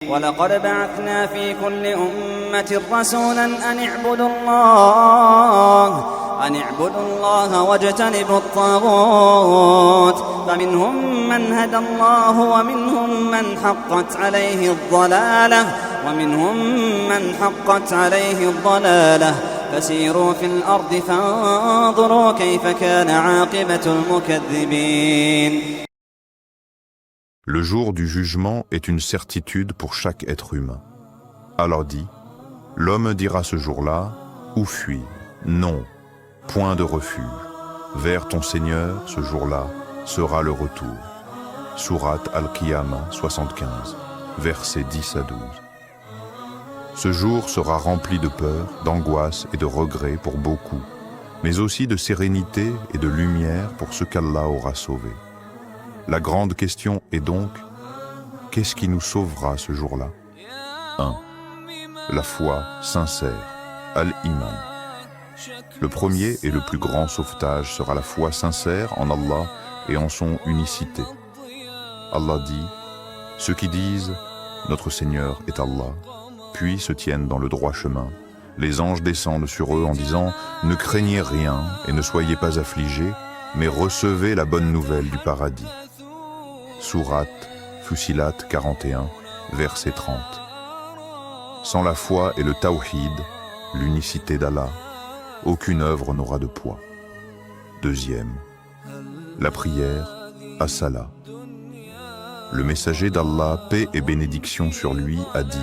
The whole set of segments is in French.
ولقد بعثنا في كل أمة رسولا أن اعبدوا الله واجتنبوا الطاغوت فمنهم من هدى الله ومنهم من حقت عليه الضلالة فسيروا في الأرض فانظروا كيف كان عاقبة المكذبين. Le jour du jugement est une certitude pour chaque être humain. Allah dit, l'homme dira ce jour-là, où fuir? Non, point de refuge. Vers ton Seigneur, ce jour-là, sera le retour. Sourate Al-Qiyamah 75, versets 10 à 12. Ce jour sera rempli de peur, d'angoisse et de regret pour beaucoup, mais aussi de sérénité et de lumière pour ceux qu'Allah aura sauvés. La grande question est donc, qu'est-ce qui nous sauvera ce jour-là? 1. La foi sincère, Al-Iman. Le premier et le plus grand sauvetage sera la foi sincère en Allah et en son unicité. Allah dit, ceux qui disent « Notre Seigneur est Allah », puis se tiennent dans le droit chemin. Les anges descendent sur eux en disant « Ne craignez rien et ne soyez pas affligés, mais recevez la bonne nouvelle du paradis. » Sourate Fussilat 41, verset 30. Sans la foi et le tawhid, l'unicité d'Allah, aucune œuvre n'aura de poids. Deuxième, la prière, as-salat. Le messager d'Allah, paix et bénédiction sur lui, a dit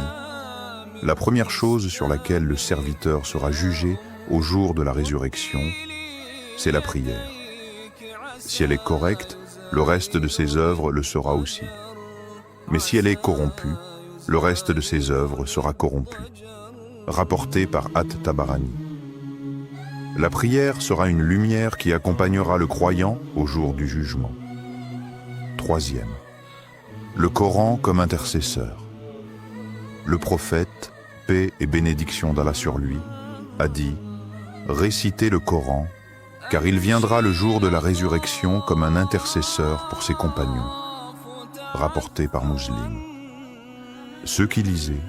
« La première chose sur laquelle le serviteur sera jugé au jour de la résurrection, c'est la prière. Si elle est correcte, le reste de ses œuvres le sera aussi. Mais si elle est corrompue, le reste de ses œuvres sera corrompu. » Rapporté par At-Tabarani. La prière sera une lumière qui accompagnera le croyant au jour du jugement. Troisième, le Coran comme intercesseur. Le prophète, paix et bénédiction d'Allah sur lui, a dit « Récitez le Coran, car il viendra le jour de la résurrection comme un intercesseur pour ses compagnons. » Rapporté par Muslim. Ceux qui lisaient,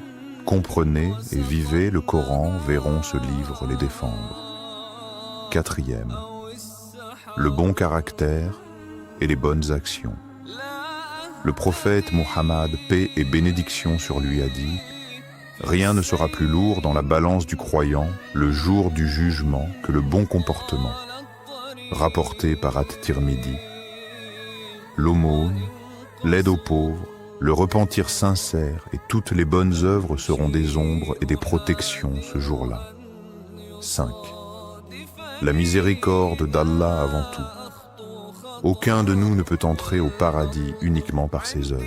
comprenaient et vivaient le Coran verront ce livre les défendre. Quatrième, le bon caractère et les bonnes actions. Le prophète Muhammad, paix et bénédiction sur lui, a dit « Rien ne sera plus lourd dans la balance du croyant le jour du jugement que le bon comportement. » Rapporté par At-Tirmidhi. L'aumône, l'aide aux pauvres, le repentir sincère et toutes les bonnes œuvres seront des ombres et des protections ce jour-là. 5. La miséricorde d'Allah avant tout. Aucun de nous ne peut entrer au paradis uniquement par ses œuvres.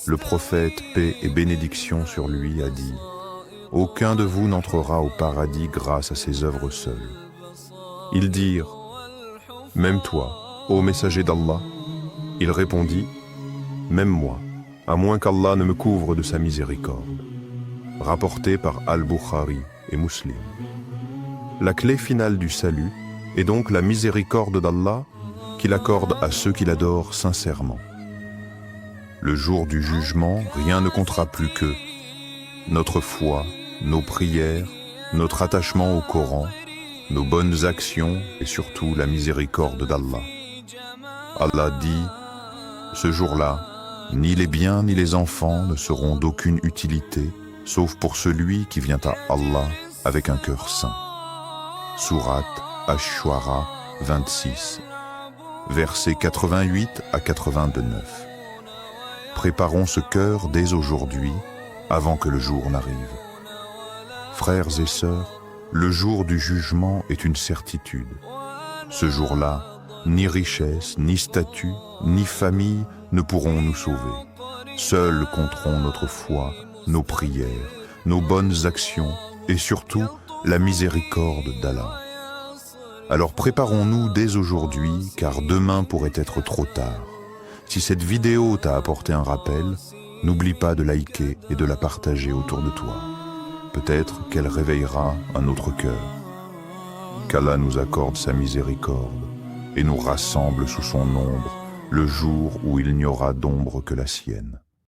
Le prophète, paix et bénédiction sur lui, a dit « Aucun de vous n'entrera au paradis grâce à ses œuvres seules. » Ils dirent « Même toi, ô messager d'Allah ?» Il répondit « Même moi, à moins qu'Allah ne me couvre de sa miséricorde. » Rapporté par Al-Bukhari et Muslim. La clé finale du salut est donc la miséricorde d'Allah qu'il accorde à ceux qui l'adorent sincèrement. Le jour du jugement, rien ne comptera plus que notre foi, nos prières, notre attachement au Coran, nos bonnes actions et surtout la miséricorde d'Allah. Allah dit, ce jour-là, ni les biens ni les enfants ne seront d'aucune utilité, sauf pour celui qui vient à Allah avec un cœur saint. Sourate Ash-Shu'ara 26, versets 88 à 89. Préparons ce cœur dès aujourd'hui, avant que le jour n'arrive. Frères et sœurs, le jour du jugement est une certitude. Ce jour-là, ni richesse, ni statut, ni famille ne pourront nous sauver. Seuls compteront notre foi, nos prières, nos bonnes actions et surtout la miséricorde d'Allah. Alors préparons-nous dès aujourd'hui, car demain pourrait être trop tard. Si cette vidéo t'a apporté un rappel, n'oublie pas de liker et de la partager autour de toi. Peut-être qu'elle réveillera un autre cœur. Qu'Allah nous accorde sa miséricorde et nous rassemble sous son ombre le jour où il n'y aura d'ombre que la sienne.